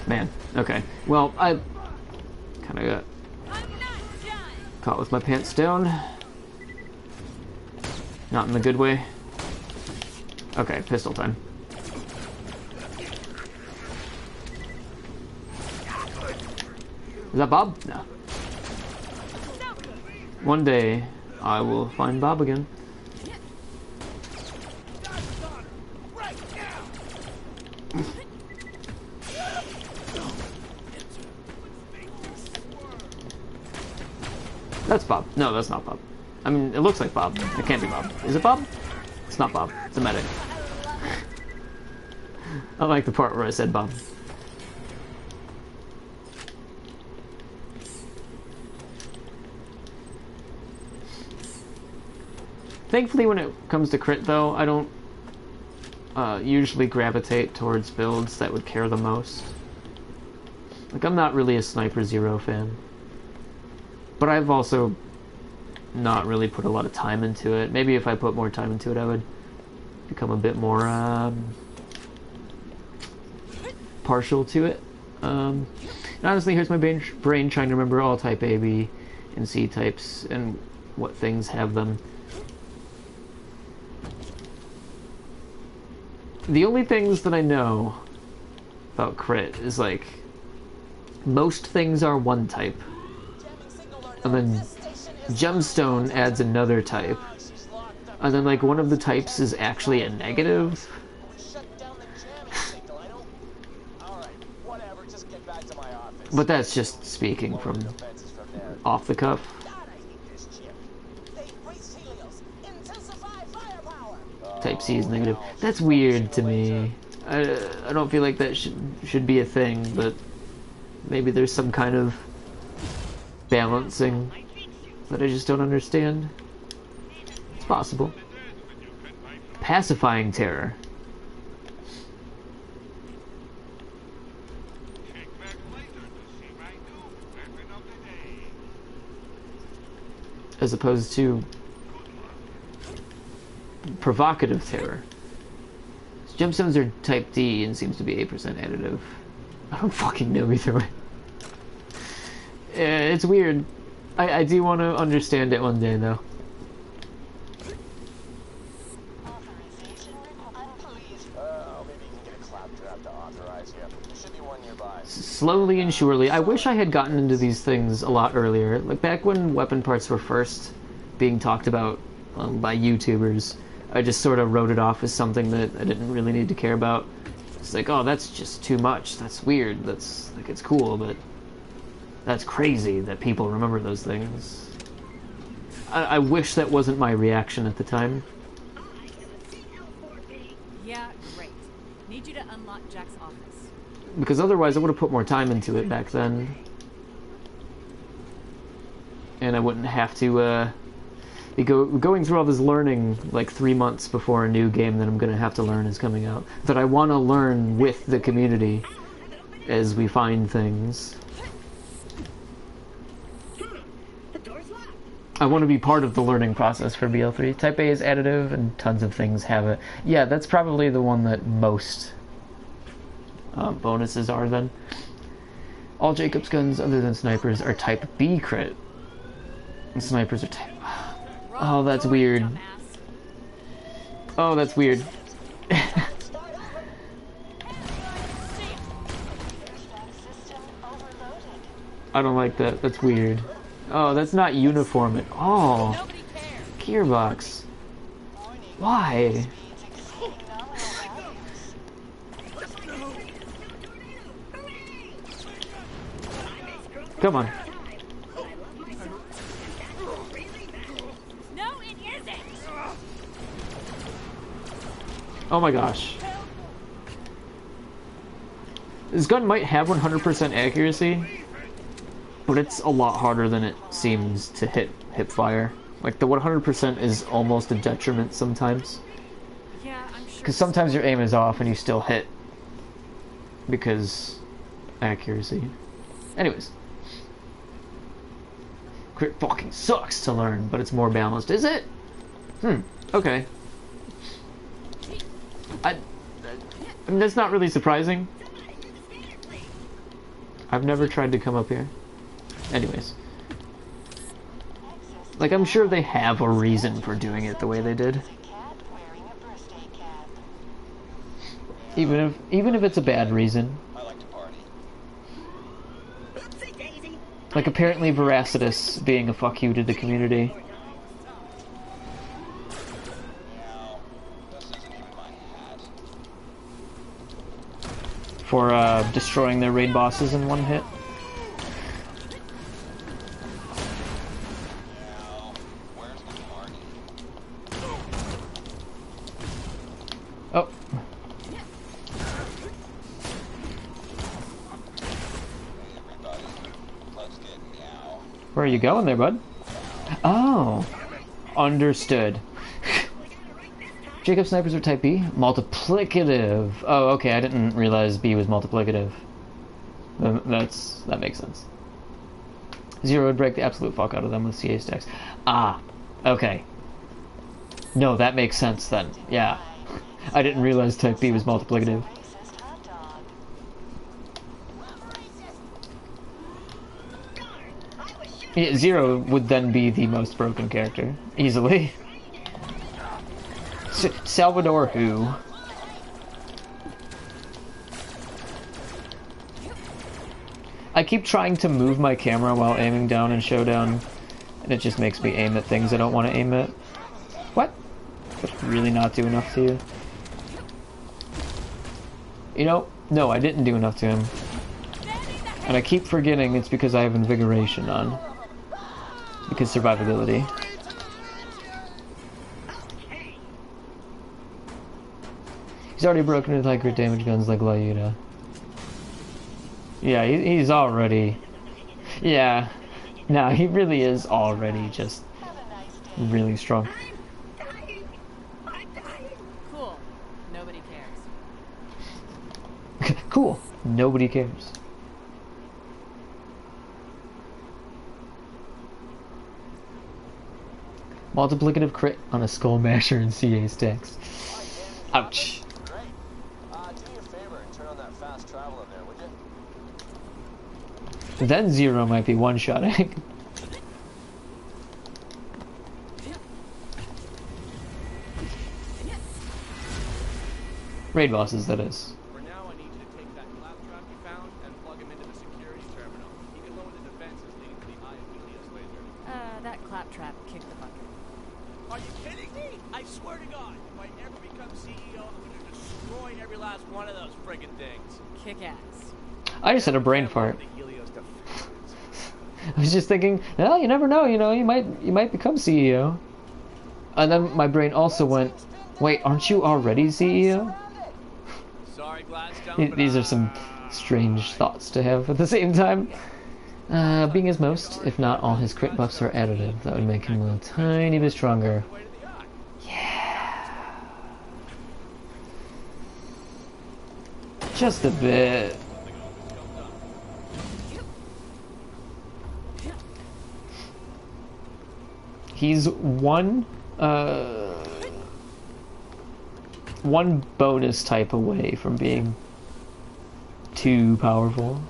Man, okay. Well, I kind of got caught with my pants down. Not in the good way. Okay, pistol time. Is that Bob? No. One day, I will find Bob again. That's Bob. No, that's not Bob. I mean, it looks like Bob. It can't be Bob. Is it Bob? It's not Bob. It's a medic. I like the part where I said Bob. Thankfully, when it comes to crit, though, I don't usually gravitate towards builds that would care the most. Like, I'm not really a Sniper Zero fan. But I've also not really put a lot of time into it. Maybe if I put more time into it, I would become a bit more partial to it. And honestly, here's my brain trying to remember all type A, B, and C types and what things have them. The only things that I know about crit is like most things are one type. And then Gemstone adds another type. And then like one of the types is actually a negative. But that's just speaking from off the cuff. Type C is negative. That's weird to me. I don't feel like that should be a thing, but maybe there's some kind of balancing that I just don't understand. It's possible. Pacifying terror. As opposed to provocative terror. Gemstones are type D and seems to be 8% additive. I don't fucking know either way. Yeah, it's weird. I do want to understand it one day, though. Slowly and surely. I wish I had gotten into these things a lot earlier. Like back when weapon parts were first being talked about by YouTubers, I just sort of wrote it off as something that I didn't really need to care about. It's like, oh, that's just too much. That's weird. That's like, it's cool, but that's crazy that people remember those things. I wish that wasn't my reaction at the time. Yeah, great. Need you to unlock Jack's office. Because otherwise I would have put more time into it back then. And I wouldn't have to be going through all this learning like 3 months before a new game that I'm going to have to learn is coming out. That I want to learn with the community as we find things. I want to be part of the learning process for BL3. Type A is additive, and tons of things have it. Yeah, that's probably the one that most bonuses are then. All Jacob's guns other than snipers are type B crit. And snipers are type... Oh, that's weird. Oh, that's weird. I don't like that. That's weird. Oh, that's not uniform at all. Gearbox. Why? Come on. No, it isn't. Oh my gosh. This gun might have 100% accuracy, but it's a lot harder than it seems to hip fire. Like, the 100% is almost a detriment sometimes. Yeah, I'm sure. Because sometimes your aim is off and you still hit. Because accuracy. Anyways. Crit fucking sucks to learn, but it's more balanced. Is it? Okay. I mean, that's not really surprising. I've never tried to come up here. Anyways. Like, I'm sure they have a reason for doing it the way they did. Even if it's a bad reason. Like, apparently Veracitus being a fuck you to the community. For destroying their raid bosses in one hit. Oh. Where are you going there, bud? Oh. Understood. Jacob snipers are type B? Multiplicative. Oh, okay, I didn't realize B was multiplicative. That makes sense. Zero would break the absolute fuck out of them with CA stacks. Ah, okay. No, that makes sense then. Yeah. I didn't realize type B was multiplicative. Yeah, Zero would then be the most broken character. Easily. Salvador who? I keep trying to move my camera while aiming down in Showdown, and it just makes me aim at things I don't want to aim at. What? Did I really not do enough to you? You know, no, I didn't do enough to him. And I keep forgetting it's because I have Invigoration on. Because survivability. He's already broken into high crit damage guns like Lyuda. Yeah, he's already... Yeah. No, he really is already just really strong. Cool. Nobody cares. Cool. Nobody cares. Multiplicative crit on a Skull Masher and CA stacks. Ouch. Then Zero might be one-shotting. Raid bosses, that is. For now, I need you to take that claptrap you found and plug him into the security terminal. He can lower the defenses leading to the eye of Helios laser. That claptrap kicked the bucket. Are you kidding me? I swear to God, if I ever become CEO, I'm going to destroy every last one of those friggin' things. Kick ass. I just had a brain fart. I was just thinking, well, you never know, you know, you might become CEO. And then my brain also went, wait, aren't you already CEO? Sorry, Gladstone, These are some strange thoughts to have at the same time. Being his most, if not all his crit buffs are additive, that would make him a tiny bit stronger. Yeah. Just a bit. He's one bonus type away from being too powerful.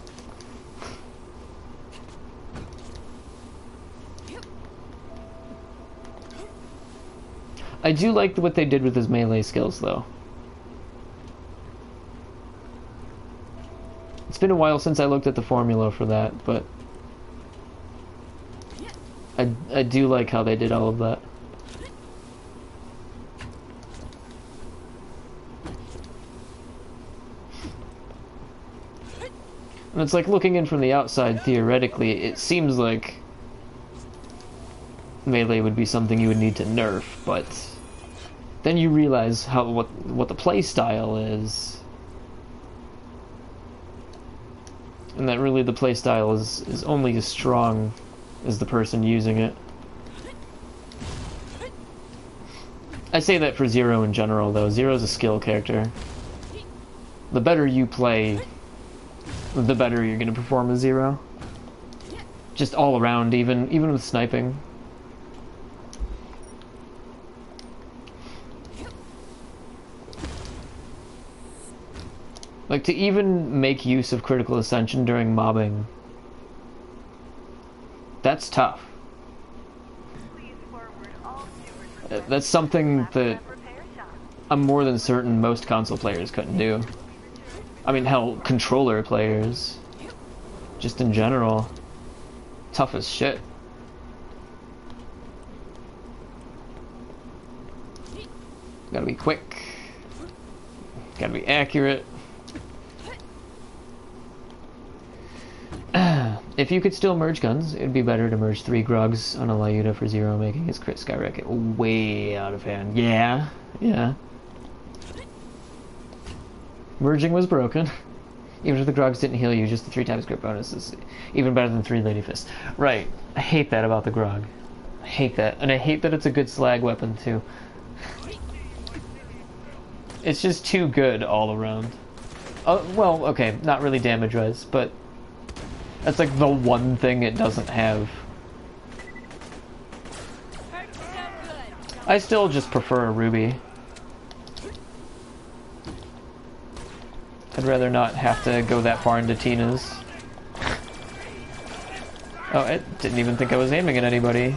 I do like what they did with his melee skills, though. It's been a while since I looked at the formula for that, but I do like how they did all of that. And it's like looking in from the outside, theoretically, it seems like melee would be something you would need to nerf, but then you realize what the play style is. And that really the play style is only as strong as the person using it. I say that for Zero in general, though. Zero's a skill character. The better you play, the better you're gonna perform as Zero. Just all around, even with sniping. Like, to even make use of critical ascension during mobbing, that's tough. That's something that I'm more than certain most console players couldn't do. I mean, hell, controller players, just in general, tough as shit. Gotta be quick. Gotta be accurate. If you could still merge guns, it'd be better to merge 3 Grogs on a Lyuda for 0, making his crit skyrocket way out of hand. Yeah, yeah. Merging was broken. Even if the Grogs didn't heal you, just the 3 times crit bonus is even better than 3 Lady Fists. Right. I hate that about the Grog. I hate that. And I hate that it's a good slag weapon, too. It's just too good all around. Well, okay, not really damage-wise, but that's like the one thing it doesn't have. I still just prefer a Ruby. I'd rather not have to go that far into Tina's. Oh, I didn't even think I was aiming at anybody.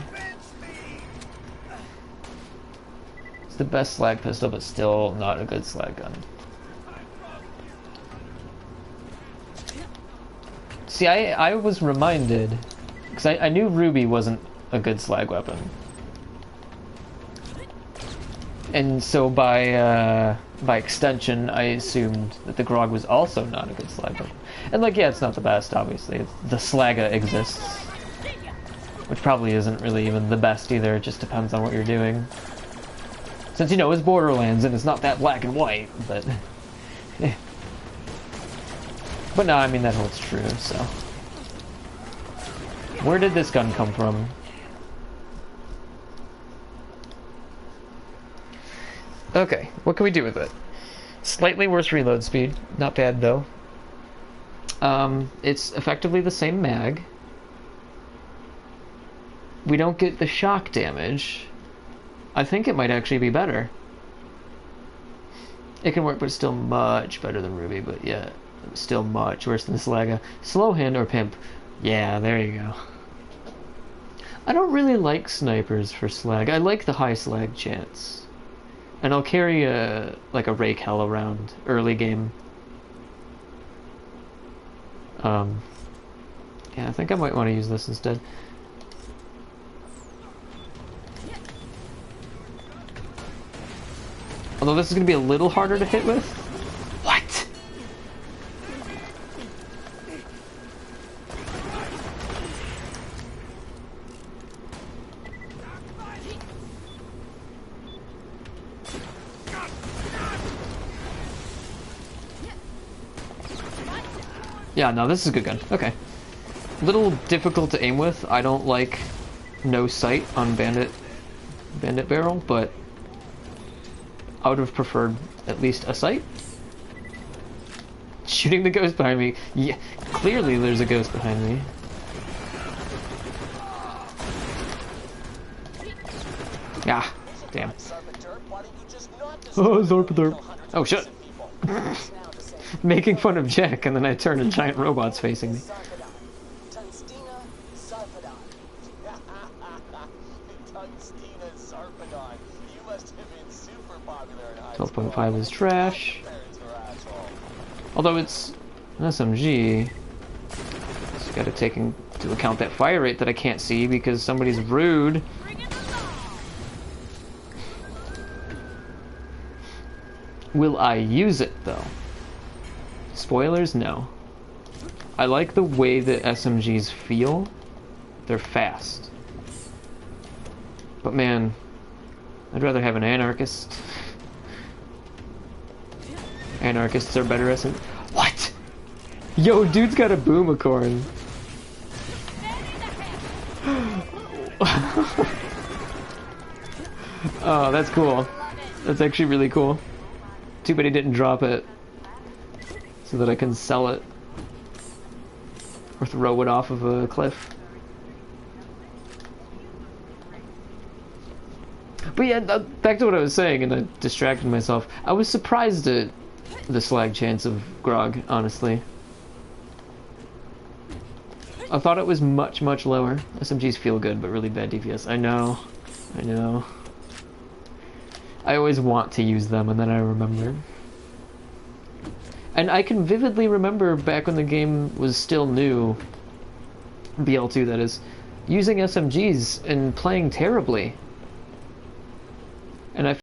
It's the best slag pistol, but still not a good slag gun. See, I was reminded, because I knew Ruby wasn't a good slag weapon. And so by extension, I assumed that the Grog was also not a good slag weapon. And like, yeah, it's not the best, obviously. The Slaga exists. Which probably isn't really even the best either, it just depends on what you're doing. Since, you know, it's Borderlands and it's not that black and white, but... But no, I mean, that holds true, so... Where did this gun come from? Okay, what can we do with it? Slightly worse reload speed, not bad though. It's effectively the same mag. We don't get the shock damage. I think it might actually be better. It can work, but it's still much better than Ruby, but yeah, still much worse than Slaga. Slow hand or pimp. Yeah, there you go. I don't really like snipers for slag. I like the high slag chance. And I'll carry a rake hell around early game. Yeah, I think I might want to use this instead. Although this is going to be a little harder to hit with. What? Yeah, no, this is a good gun. Okay. Little difficult to aim with. I don't like no sight on Bandit barrel, but I would have preferred at least a sight. Shooting the ghost behind me. Yeah, clearly there's a ghost behind me. Ah, damn. Oh, Zorpaderp. Oh, shit. Making fun of Jack, and then I turn and giant robots facing me. 12.5 is trash. Although it's an SMG, just gotta take into account that fire rate that I can't see because somebody's rude. Will I use it though? Spoilers, no. I like the way that SMGs feel. They're fast. But man, I'd rather have an anarchist. Anarchists are better SMG. What? Yo, dude's got a boomicorn. Oh, that's cool. That's actually really cool. Too bad he didn't drop it. So that I can sell it. Or throw it off of a cliff. But yeah, back to what I was saying, and I distracted myself. I was surprised at the slag chance of Grog, honestly. I thought it was much, much lower. SMGs feel good, but really bad DPS. I know. I know. I always want to use them, and then I remember. And I can vividly remember back when the game was still new, BL2 that is, using SMGs and playing terribly. And I